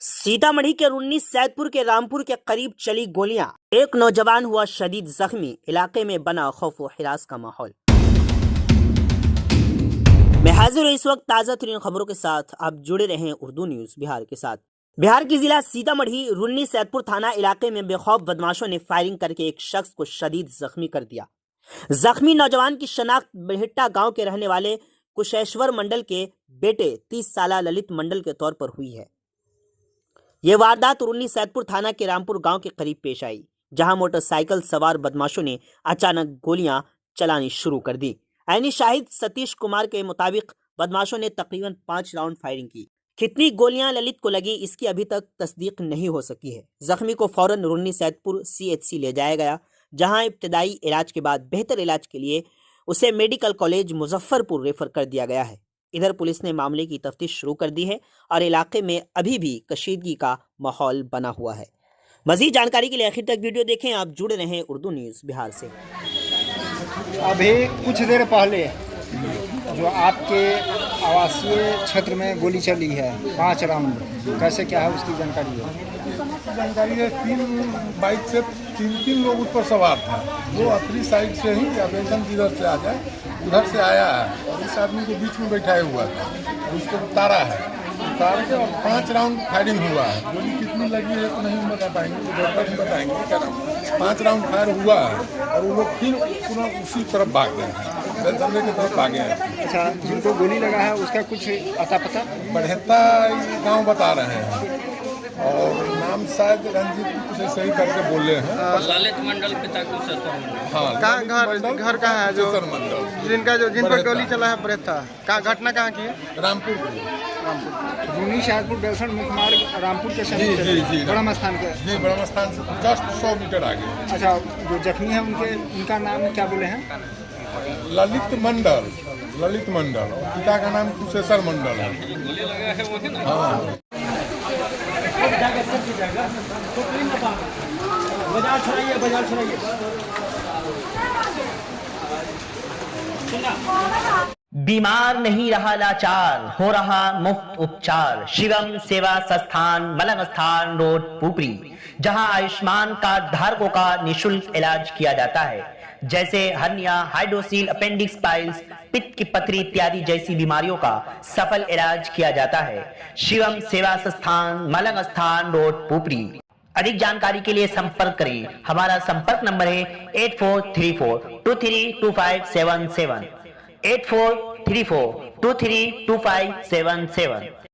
सीतामढ़ी के रुन्नी सैदपुर के रामपुर के करीब चली गोलियां, एक नौजवान हुआ शदीद जख्मी। इलाके में बना खौफ व हिरास का माहौल। मैं हाजिर हूं इस वक्त ताजा तरीन खबरों के साथ। आप जुड़े रहें उर्दू न्यूज बिहार के साथ। बिहार के जिला सीतामढ़ी रुन्नी सैदपुर थाना इलाके में बेखौफ बदमाशों ने फायरिंग करके एक शख्स को शदीद जख्मी कर दिया। जख्मी नौजवान की शनाख्त बेहिट्टा गांव के रहने वाले कुशेश्वर मंडल के बेटे 30 साला ललित मंडल के तौर पर हुई है। यह वारदात रुन्नी सैदपुर थाना के रामपुर गांव के करीब पेश आई, जहां मोटरसाइकिल सवार बदमाशों ने अचानक गोलियां चलानी शुरू कर दी। ऐनी शाहिद सतीश कुमार के मुताबिक बदमाशों ने तकरीबन 5 राउंड फायरिंग की। कितनी गोलियां ललित को लगी, इसकी अभी तक तस्दीक नहीं हो सकी है। जख्मी को फौरन रुन्नी सैदपुर CHC ले जाया गया, जहां इब्तदाई इलाज के बाद बेहतर इलाज के लिए उसे मेडिकल कॉलेज मुजफ्फरपुर रेफर कर दिया गया है। इधर पुलिस ने मामले की तफ्तीश शुरू कर दी है और इलाके में अभी भी कशीदगी का माहौल बना हुआ है। मजीद जानकारी के लिए आखिर तक वीडियो देखें। आप जुड़े रहें उर्दू न्यूज़ बिहार से। अभी कुछ देर पहले जो आपके आवासीय क्षेत्र में गोली चली है 5 राउंड, कैसे क्या है उसकी जानकारी है? 3 बाइक से 3 लोग उस पर सवार था। वो अपनी साइड से ही अवेंशन किधर से आ जाए उधर से आया है और इस आदमी के बीच में बैठाया हुआ था और उसको उतार के और 5 राउंड फायरिंग हुआ है। गोली कितनी लगी है तो नहीं बता पाएंगे, तो डॉक्टर ही बताएंगे। क्या नाम 5 राउंड फायर हुआ है और वो लोग फिर पूरा उसी तरफ भाग गए हैं, बेलतंबे की तरफ भागे हैं। अच्छा, जिनको गोली लगा है उसका कुछ अता पता? बढ़ेता गांव बता रहे हैं और नाम शायद रंजीत कुछ सही करके बोले हैं। ललित मंडल पिता कुशेश्वर मंडल। हाँ, घर कहाँ है जो मंडल जिन पर गोली चला है? बरेथा। घटना कहाँ की है? रामपुर रुन्नी सैदपुर बेलसर मुख्य मार्ग रामपुर के समीप जी ब्रह्म स्थान के। जी, ब्रह्म स्थान से जस्ट 100 मीटर आगे। अच्छा, जो जख्मी है उनका नाम क्या बोले हैं? ललित मंडल पिता का नाम कुशेश्वर मंडल है। हाँ, बीमार नहीं रहा लाचार, हो रहा मुफ्त उपचार। शिवम सेवा संस्थान, मलंग स्थान रोड, पुपरी, जहां आयुष्मान कार्ड धारकों का निशुल्क इलाज किया जाता है, जैसे हर्निया, हाइड्रोसील, अपेंडिक्स, पाइल्स, पित्त की पथरी इत्यादि जैसी बीमारियों का सफल इलाज किया जाता है। शिवम सेवा संस्थान, मलंग स्थान रोड, पुपरी। अधिक जानकारी के लिए संपर्क करें। हमारा संपर्क नंबर है 8434232577, 8434232577।